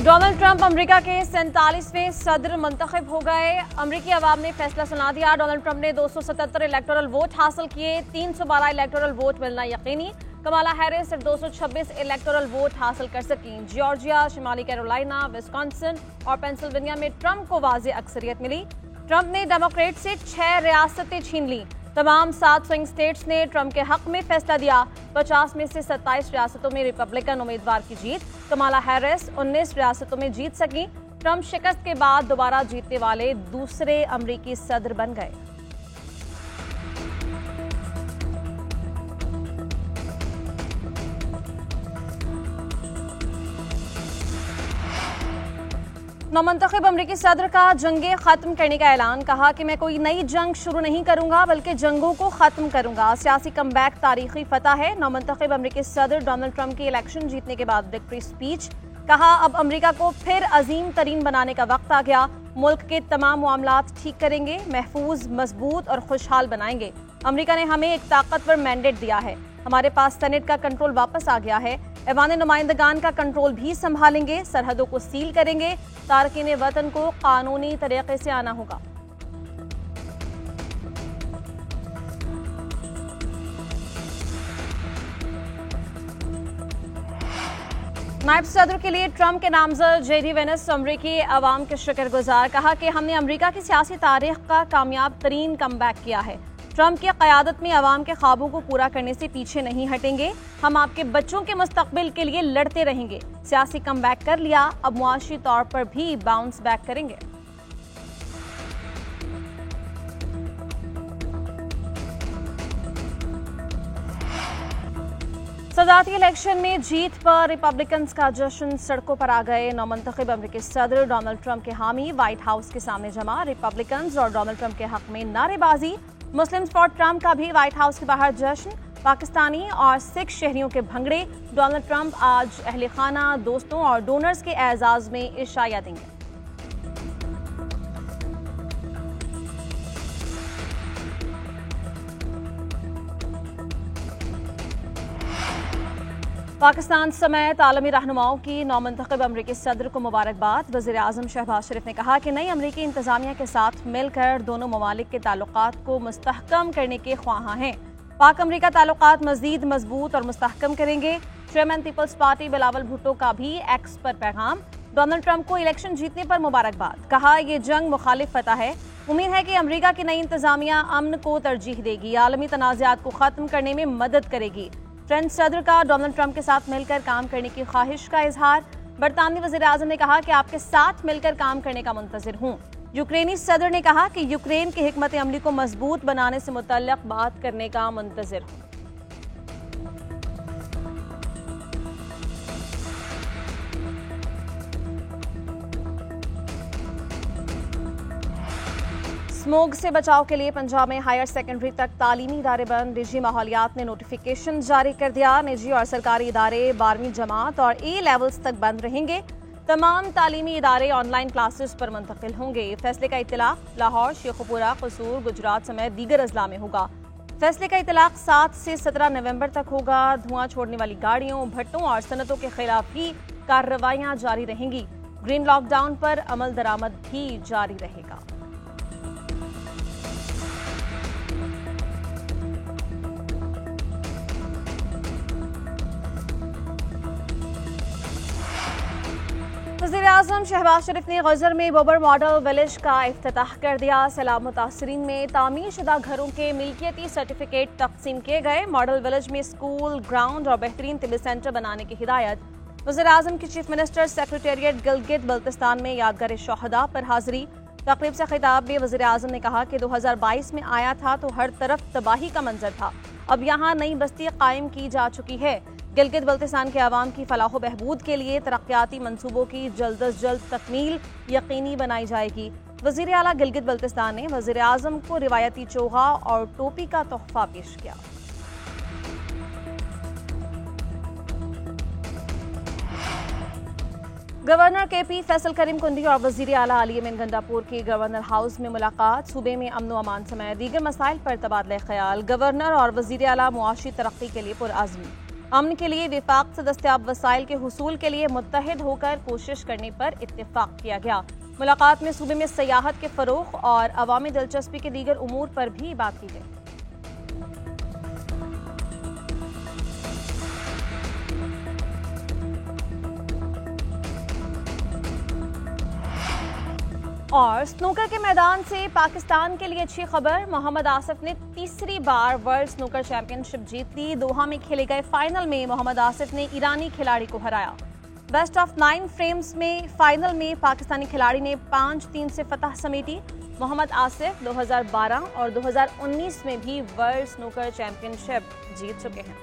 Donald Trump America के 47वें सदर मुंतखब हो गए। अमेरिकी अवाम ने फैसला सुना दिया। डोनाल्ड ट्रंप ने 277 इलेक्टोरल वोट हासिल किए, 312 इलेक्टोरल वोट मिलना यकीनी। कमाला हैरिस सिर्फ 226 इलेक्टोरल वोट हासिल कर सकी। जॉर्जिया, शिमाली कैरोलिना, विस्कॉन्सिन और पेंसिल्वेनिया में ट्रंप को वाज़ेह अक्सरियत मिली। ट्रंप ने डेमोक्रेट से 6 रियासतें छीन ली। तमाम 7 स्विंग स्टेट्स ने ट्रंप के हक में फैसला दिया। 50 में से 27 रियासतों में रिपब्लिकन उम्मीदवार की जीत। कमाला हैरिस 19 रियासतों में जीत सकी। ट्रंप शिकस्त के बाद दोबारा जीतने वाले दूसरे अमरीकी सदर बन गए। नौमंतखब अमरीकी सदर का जंगें खत्म करने का ऐलान। कहा कि मैं कोई नई जंग शुरू नहीं करूंगा बल्कि जंगों को खत्म करूंगा। सियासी कमबैक तारीखी फतह है। नौमंतखब अमरीकी सदर डोनाल्ड ट्रंप की इलेक्शन जीतने के बाद विक्ट्री स्पीच। कहा अब अमरीका को फिर अजीम तरीन बनाने का वक्त आ गया। मुल्क के तमाम मामलात ठीक करेंगे, महफूज, मजबूत और खुशहाल बनाएंगे। अमरीका ने हमें एक ताकतवर मैंडेट दिया है। हमारे पास सेनेट का कंट्रोल वापस आ गया है। ऐवान नुमाइंदगान का कंट्रोल भी संभालेंगे। सरहदों को सील करेंगे। तारकीन वतन को कानूनी तरीके से आना होगा। नायब सदर के लिए ट्रंप के नामजद जेडी वेंस अमरीकी अवाम के शुक्रगुजार। कहा कि हमने अमरीका की सियासी तारीख का कामयाब तरीन कमबैक किया है। ट्रंप की क़यादत में अवाम के ख्वाबों को पूरा करने से पीछे नहीं हटेंगे। हम आपके बच्चों के मुस्तकबिल के लिए लड़ते रहेंगे। सियासी कमबैक कर लिया, अब मुआशी तौर पर भी बाउंस बैक करेंगे। सदारती इलेक्शन में जीत पर रिपब्लिकन्स का जश्न, सड़कों पर आ गए नौमंतखब अमरीकी सदर डोनाल्ड ट्रंप के हामी व्हाइट हाउस के सामने जमा। रिपब्लिकन्स और डोनाल्ड ट्रंप के हक में नारेबाजी। मुस्लिम्स फॉर ट्रंप का भी व्हाइट हाउस के बाहर जश्न। पाकिस्तानी और सिख शहरियों के भंगड़े। डोनाल्ड ट्रंप आज अहले खाना, दोस्तों और डोनर्स के एजाज में इशाया देंगे। पाकिस्तान समेत आलमी रहनुमाओं की नौमंतखब अमरीकी सदर को मुबारकबाद। वज़ीर आज़म शहबाज शरीफ ने कहा कि नई अमरीकी इंतजामिया के साथ मिलकर दोनों ममालिक के ताल्लुकात को मुस्तहकम करने के ख्वाहां हैं। पाक अमरीका ताल्लुकात मजीद मजबूत और मुस्तहकम करेंगे। Chairman Peoples Party Bilawal Bhutto का भी एक्स पर पैगाम। डोनाल्ड ट्रंप को इलेक्शन जीतने पर मुबारकबाद। कहा यह जंग मुखालिफ फतह है। उम्मीद है कि अमरीका की नई इंतजामिया अमन को तरजीह देगी, आलमी तनाज़ात को खत्म करने में मदद करेगी। फ्रेंच सदर का डोनाल्ड ट्रंप के साथ मिलकर काम करने की ख्वाहिश का इजहार। बरतानवी वज़ीर आज़म ने कहा कि आपके साथ मिलकर काम करने का मुंतज़िर हूँ। यूक्रेनी सदर ने कहा कि यूक्रेन की हिकमत अमली को मजबूत बनाने से मुतल्लिक़ बात करने का मुंतज़िर हूँ। स्मोग से बचाव के लिए पंजाब में हायर सेकेंडरी तक तालीमी इदारे बंद। निजी माहौलियात ने नोटिफिकेशन जारी कर दिया। निजी और सरकारी इदारे 12वीं जमात और ए लेवल्स तक बंद रहेंगे। तमाम तालीमी इदारे ऑनलाइन क्लासेस पर मुंतकिल होंगे। फैसले का इतलाक़ लाहौर, शेखुपुरा, कसूर, गुजरात समेत दीगर अजला में होगा। फैसले का इतलाक़ 7 से 17 नवंबर तक होगा। धुआं छोड़ने वाली गाड़ियों, भट्टों और सनतों के खिलाफ भी कार्रवाइयां जारी रहेंगी। ग्रीन लॉकडाउन पर अमल दरामद भी जारी रहेगा। वज़ीर आज़म शहबाज शरीफ ने गजर में बबर मॉडल विलेज का इफ्तिताह कर दिया। सैलाब मुतासरीन में तामीर शुदा घरों के मिल्कियती सर्टिफिकेट तकसीम किए गए। मॉडल विलेज में स्कूल, ग्राउंड और बेहतरीन तिबी सेंटर बनाने की हिदायत। वज़ीर आज़म की chief minister secretariat Gilgit Baltistan में यादगार शोहदा पर हाजिरी। तकरीब से खिताब में वज़ीर आज़म ने कहा कि 2022 में आया था तो हर तरफ तबाही का मंजर था। अब यहाँ नई बस्ती कायम की जा चुकी है। गिलगित बल्तिस्तान के अवाम की फलाह बहबूद के लिए तरक्याती मंसूबों की जल्द अज जल्द तकमील यकीनी बनाई जाएगी। वज़ीर आला गिलगित बल्तिस्तान ने वज़ीर आज़म को रिवायती चोगा और टोपी का तोहफा पेश किया। गवर्नर KP फैसल करीम कुंडी और वज़ीर आला अली अमीन गंडापुर की गवर्नर हाउस में मुलाकात। सूबे में अमन व अमान समेत दीगर मसाइल पर तबादला ख्याल। गवर्नर और वज़ीर आला मुआशी तरक्की के लिए पुरअज़्म। अमन के लिए विफाक से दस्तयाब वसाइल के हुसूल के लिए मुत्तहिद होकर कोशिश करने पर इत्तेफाक किया गया। मुलाकात में सूबे में सयाहत के फरोग और अवामी दिलचस्पी के दीगर उमूर पर भी बात की गई। और स्नूकर के मैदान से पाकिस्तान के लिए अच्छी खबर, मोहम्मद आसिफ ने तीसरी बार वर्ल्ड स्नूकर चैंपियनशिप जीत ली। दोहा में खेले गए फाइनल में मोहम्मद आसिफ ने ईरानी खिलाड़ी को हराया। बेस्ट ऑफ 9 फ्रेम्स में फाइनल में पाकिस्तानी खिलाड़ी ने 5-3 से फतह समेटी। मोहम्मद आसिफ 2012 और 2019 में भी वर्ल्ड स्नूकर चैंपियनशिप जीत चुके हैं।